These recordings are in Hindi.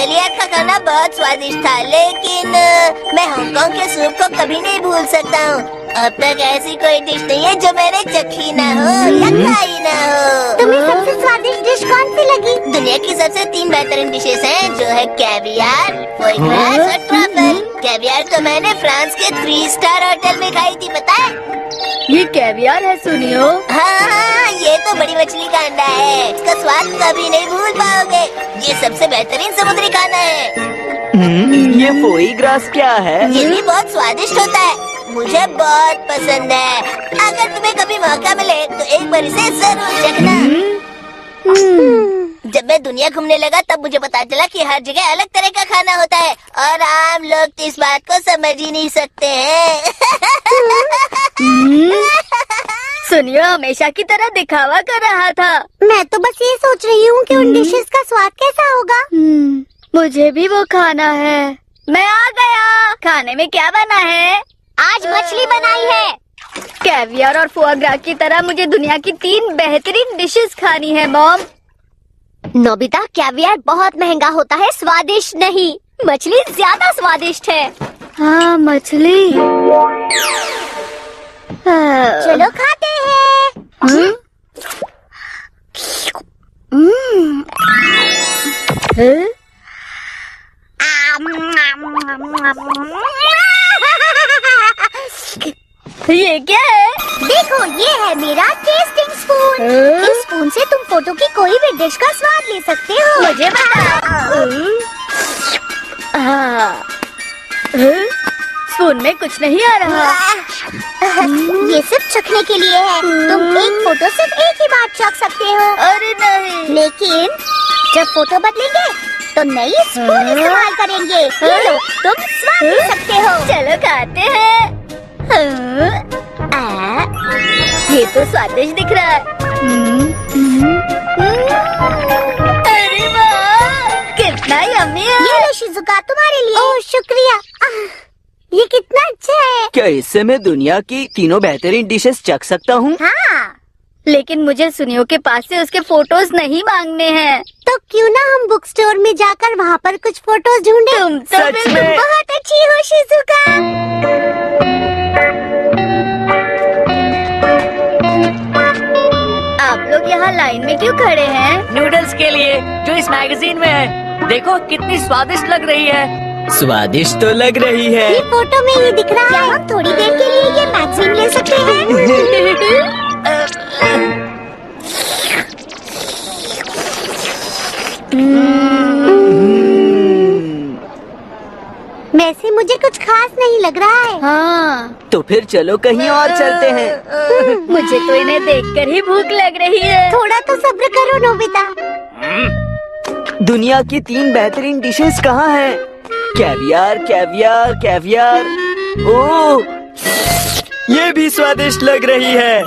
बेलियात का खाना बहुत स्वादिष्ट था, लेकिन मैं हांगकांग के सूप को कभी नहीं भूल सकता हूँ। अब तक ऐसी कोई डिश नहीं है जो मैंने चखी ना हो या खाई ना हो। तुम्हें सबसे स्वादिष्ट डिश कौन सी लगी? दुनिया की सबसे 3 बेहतरीन डिशेस हैं, जो है कैवियार, फोई ग्रास और ट्रफल। कैवियार तो मैंने फ्रांस के 3 स्टार होटल में खाई थी, पता है? ये कैवियार है सुनियो। हाँ, ये तो बड़ी मछली का अंडा है। इसका स्वाद कभी नहीं भूल पाओगे। ये सबसे बेहतरीन समुद्री खाना है। ये फोई ग्रास क्या है? ये भी बहुत स्वादिष्ट होता है, मुझे बहुत पसंद है। अगर तुम्हें कभी मौका मिले तो एक बार इसे जरूर चखना। जब मैं दुनिया घूमने लगा तब मुझे पता चला कि हर जगह अलग तरह का खाना होता है और आम लोग तो इस बात को समझ ही नहीं सकते हैं। सुनियो हमेशा की तरह दिखावा कर रहा था। मैं तो बस ये सोच रही हूँ कि उन डिशेस का स्वाद कैसा होगा। मुझे भी वो खाना है। मैं आ गया। खाने में क्या बना है? आज मछली बनाई है। कैवियर और फोआ ग्रा की तरह मुझे दुनिया की 3 बेहतरीन डिशेस खानी है मॉम। नोबिता, कैवियर बहुत महंगा होता है, स्वादिष्ट नहीं। मछली ज्यादा स्वादिष्ट है। हाँ मछली। चलो खाते हैं। ये क्या है? देखो, ये है मेरा टेस्टिंग स्पून। इस स्पून से तुम फोटो की कोई भी डिश का स्वाद ले सकते हो। मुझे बता। स्पून में कुछ नहीं आ रहा। ये सिर्फ चखने के लिए है। तुम एक फोटो सिर्फ एक ही बार चख सकते हो। अरे नहीं। लेकिन जब फोटो बदलेंगे तो नई स्पून इस्तेमाल करेंगे। ये लो, तुम स्वाद ले सकते हो। चलो खाते हैं। ये तो स्वादिष्ट दिख रहा है। अरे वाह, कितना यम्मी है। ये लो शिजुका, तुम्हारे लिए। ओह शुक्रिया। ये कितना अच्छा है। क्या इससे मैं दुनिया की 3 बेहतरीन डिशेस चख सकता हूँ? हाँ, लेकिन मुझे सुनियो के पास से उसके फोटोज नहीं मांगने हैं। तो क्यों ना हम बुक स्टोर में जाकर वहाँ पर कुछ फोटोज ढूंढे। तुम तो सच बिल्कुल में? बहुत अच्छी हो शिजुका। आप लोग यहाँ लाइन में क्यों खड़े हैं? नूडल्स के लिए जो इस मैगजीन में है। देखो कितनी स्वादिष्ट लग रही है। स्वादिष्ट तो लग रही है। ये फोटो में ही दिख रहा है। क्या हम थोड़ी देर के लिए ये मैगजीन ले सकते हैं? वैसे मुझे कुछ खास नहीं लग रहा है। हाँ, तो फिर चलो कहीं और चलते हैं। मुझे तो इन्हें देखकर ही भूख लग रही है। थोड़ा तो सब्र करो नोबिता। दुनिया की 3 बेहतरीन डिशेस कहाँ हैं? Caviar, caviar, caviar. ओह, ये भी स्वादिष्ट लग रही है।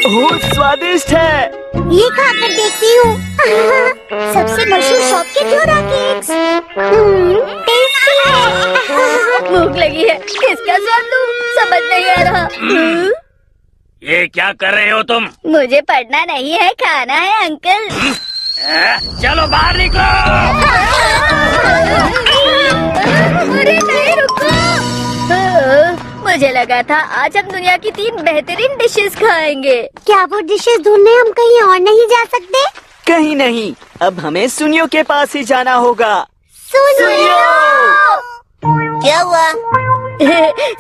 ओह, स्वादिष्ट है। ये खाकर देखती हूँ। सबसे मशहूर शॉप के चोरा केक्स। टेस्टी है। भूख लगी है, किसका स्वाद लूं? समझ नहीं आ रहा। ये क्या कर रहे हो तुम? मुझे पढ़ना नहीं है, खाना है अंकल। चलो बाहर निकलो। अरे नहीं, रुको। मुझे लगा था आज हम दुनिया की 3 बेहतरीन डिशेस खाएंगे। क्या वो डिशेस ढूंढने हम कहीं और नहीं जा सकते? कहीं नहीं, अब हमें सुनियो के पास ही जाना होगा। सुनियो। क्या हुआ?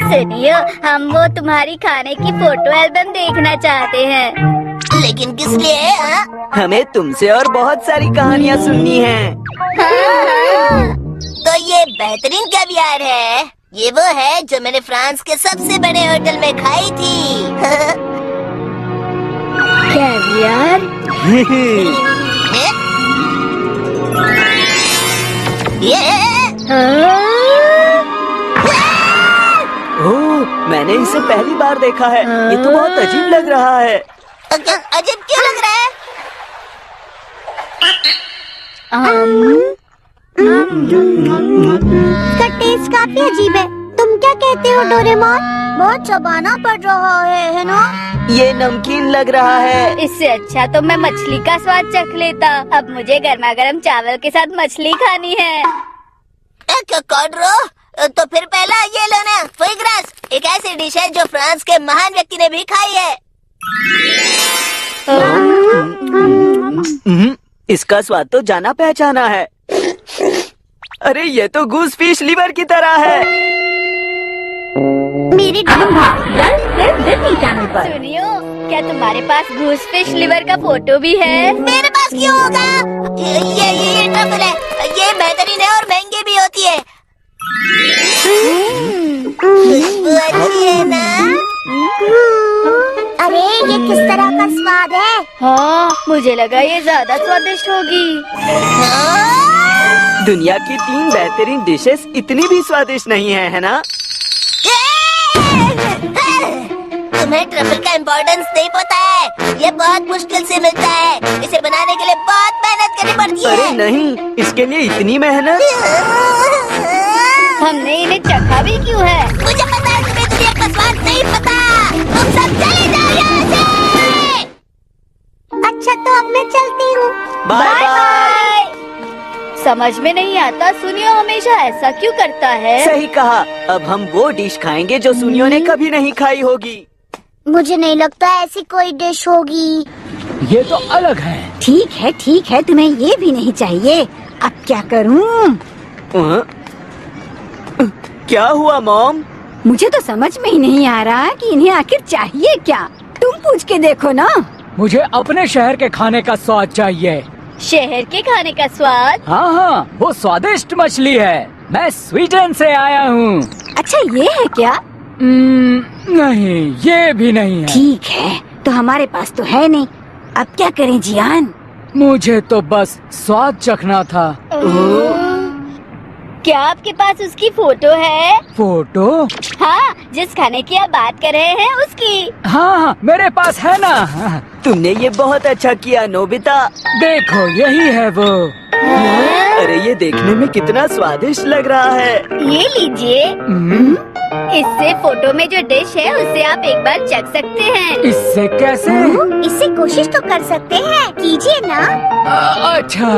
सुनियो, हम वो तुम्हारी खाने की फोटो एल्बम देखना चाहते हैं। लेकिन किस लिए? हाँ? हमें तुमसे और बहुत सारी कहानियाँ सुननी हैं। तो ये बेहतरीन कैवियार है। ये वो है जो मैंने फ्रांस के सबसे बड़े होटल में खाई थी। कैवियार? ओह, मैंने इसे पहली बार देखा है। ये तो बहुत अजीब लग रहा है। अजीब क्यों लग रहा है? इसका टेस्ट काफी अजीब है। तुम क्या कहते हो डोरेमोन? बहुत चबाना पड़ रहा है ना? ये नमकीन लग रहा है। इससे अच्छा तो मैं मछली का स्वाद चख लेता। अब मुझे गर्मा गर्म चावल के साथ मछली खानी है। कॉड्रो, तो फिर पहला ये लो ना, फुई ग्रास। एक ऐसी डिश है जो फ्रांस के महान व्यक्ति ने भी खाई है। इसका स्वाद तो जाना पहचाना है। अरे ये तो गूस फिश लिवर की तरह है। मेरे चैनल पर सुनियो, क्या तुम्हारे पास घूस फिश लिवर का फोटो भी है? मेरे पास क्यों होगा? ये ट्रफल है। ये बेहतरीन है और महंगी भी होती है। खुशबू अच्छी है ना? अरे ये किस तरह का स्वाद है? हाँ, मुझे लगा ये ज्यादा स्वादिष्ट होगी। दुनिया की 3 बेहतरीन डिशेस इतनी भी स्वादिष्ट नहीं है ना? तुम्हें ट्रफल का इम्पोर्टेंस नहीं पता है। ये बहुत मुश्किल से मिलता है। इसे बनाने के लिए बहुत मेहनत करनी पड़ती है। अरे नहीं, इसके लिए इतनी मेहनत? हमने इन्हें चखा भी क्यों है? मुझे पता है तुम्हें दुनिया का स्वाद नहीं पता। तुम सब चले जाओ यहाँ से। अच्छा तो अब मैं चलती हूँ। Bye bye. समझ में नहीं आता, सुनियो हमेशा ऐसा क्यों करता है? सही कहा। अब हम वो डिश खाएंगे जो सुनियो ने कभी नहीं खाई होगी। मुझे नहीं लगता ऐसी कोई डिश होगी। ये तो अलग है। ठीक है, तुम्हें ये भी नहीं चाहिए। अब क्या करूं? क्या हुआ मॉम? मुझे तो समझ में ही नहीं आ रहा कि इन्हें आखिर चाहिए क्या। तुम पूछ के देखो ना। मुझे अपने शहर के खाने का स्वाद चाहिए। शहर के खाने का स्वाद? हाँ, वो स्वादिष्ट मछली है। मैं स्वीडन से आया हूँ। अच्छा ये है क्या? नहीं, ये भी नहीं है। ठीक है, तो हमारे पास तो है नहीं। अब क्या करें जियान? मुझे तो बस स्वाद चखना था। क्या आपके पास उसकी फोटो है? फोटो? हाँ, जिस खाने की आप बात कर रहे हैं उसकी। हाँ, मेरे पास है ना। तुमने ये बहुत अच्छा किया नोबिता। देखो यही है वो। अरे ये देखने में कितना स्वादिष्ट लग रहा है। ये लीजिए। इससे फोटो में जो डिश है उसे आप एक बार चख सकते हैं। इससे कैसे? इससे कोशिश तो कर सकते हैं, कीजिए ना। अच्छा।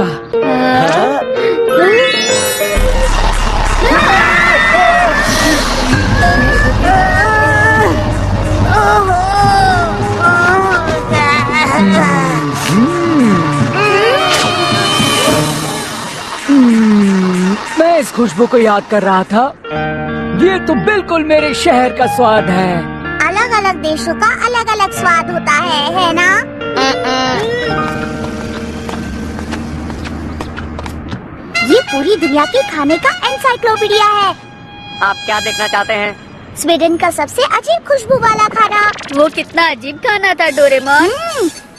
मैं इस खुशबू को याद कर रहा था। ये तो बिल्कुल मेरे शहर का स्वाद है। अलग अलग देशों का अलग अलग स्वाद होता है ना? ये पूरी दुनिया के खाने का एनसाइक्लोपीडिया है। आप क्या देखना चाहते हैं? स्वीडन का सबसे अजीब खुशबू वाला खाना। वो कितना अजीब खाना था डोरेमोन।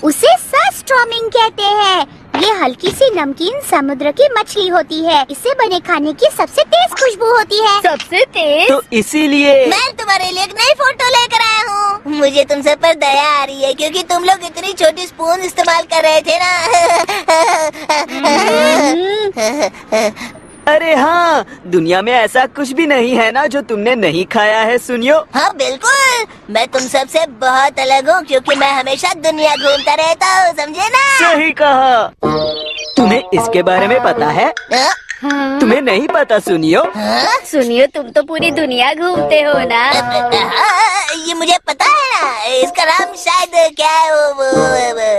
उसे सर्स्ट्रॉमिंग कहते हैं। ये हल्की सी नमकीन समुद्र की मछली होती है। इससे बने खाने की सबसे तेज खुशबू होती है। सबसे तेज? तो इसीलिए मैं तुम्हारे लिए एक नई फोटो लेकर आया हूँ। मुझे तुम सब पर दया आ रही है क्योंकि तुम लोग इतनी छोटी स्पून इस्तेमाल कर रहे थे ना। अरे हाँ, दुनिया में ऐसा कुछ भी नहीं है ना जो तुमने नहीं खाया है सुनियो। हाँ बिल्कुल, मैं तुम सबसे बहुत अलग हूँ क्योंकि मैं हमेशा दुनिया घूमता रहता हूँ, समझे ना? सही कहा। तुम्हें इसके बारे में पता है? तुम्हें नहीं पता सुनियो? सुनियो, तुम तो पूरी दुनिया घूमते हो ना। ये मुझे पता है ना। इसका नाम शायद क्या है वो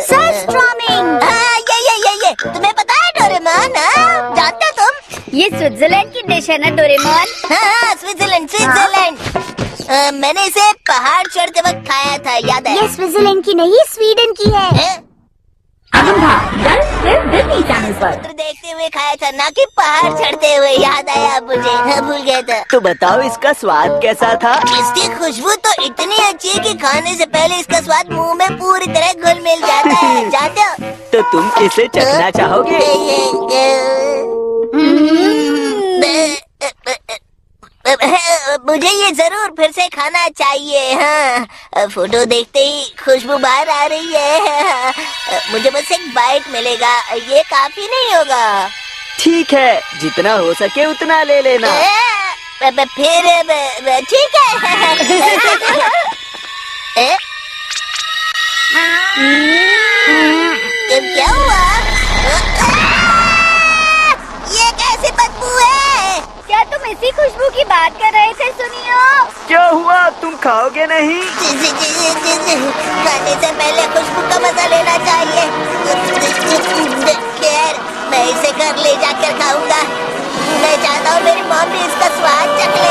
सर्स्ट्रॉमिंग। हाँ, ये तुम्हें पता है डोरेमोन? हाँ, जानते हो तुम? ये स्विट्जरलैंड की डिश है ना डोरेमोन? हाँ, स्विट्जरलैंड। मैंने इसे पहाड़ चढ़ते वक्त खाया था, याद है? ये स्विट्जरलैंड की नहीं, स्वीडन की है। समुद्र देखते हुए खाया था, ना कि पहाड़ चढ़ते हुए। याद आया मुझे, भूल गया था। तो बताओ इसका स्वाद कैसा था? इसकी खुशबू तो इतनी अच्छी है कि खाने से पहले इसका स्वाद मुंह में पूरी तरह घुल मिल जाता है, जानते हो? तो तुम इसे चखना चाहोगे? मुझे ये जरूर फिर से खाना चाहिए। हाँ, फोटो देखते ही खुशबू बाहर आ रही है। मुझे बस एक बाइट मिलेगा, ये काफी नहीं होगा। ठीक है, जितना हो सके उतना ले लेना। फिर ठीक है। क्या हुआ? ये कैसी बदबू है? क्या तुम इसी खुशबू की बात कर रहे थे सुनियो? क्या हुआ, तुम खाओगे नहीं? खाने से पहले खुशबू का मजा लेना चाहिए। खैर, मैं इसे घर ले जाकर खाऊंगा। मैं चाहता हूँ मेरी मॉम भी इसका स्वाद चख ले।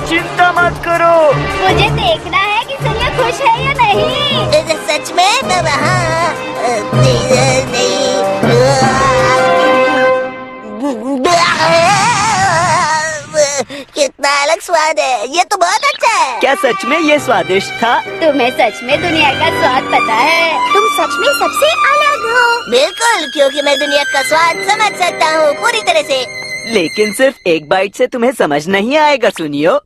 चिंता मत करो। मुझे देखना है कि सुनियो खुश है या नहीं। सच में? हाँ, नहीं। कितना अलग स्वाद है, ये तो बहुत अच्छा है। क्या सच में ये स्वादिष्ट था? तुम्हें सच में दुनिया का स्वाद पता है? तुम सच में सबसे अलग हो। बिल्कुल, क्योंकि मैं दुनिया का स्वाद समझ सकता हूँ पूरी तरह से। लेकिन सिर्फ एक बाइट से तुम्हें समझ नहीं आएगा सुनियो,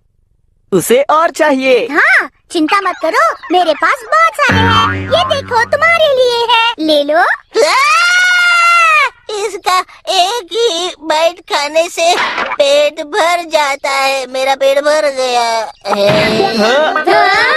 उसे और चाहिए। हाँ, चिंता मत करो, मेरे पास बहुत सारे हैं। ये देखो, तुम्हारे लिए है, ले लो। इसका एक ही बाइट खाने से पेट भर जाता है। मेरा पेट भर गया है। हाँ? हाँ?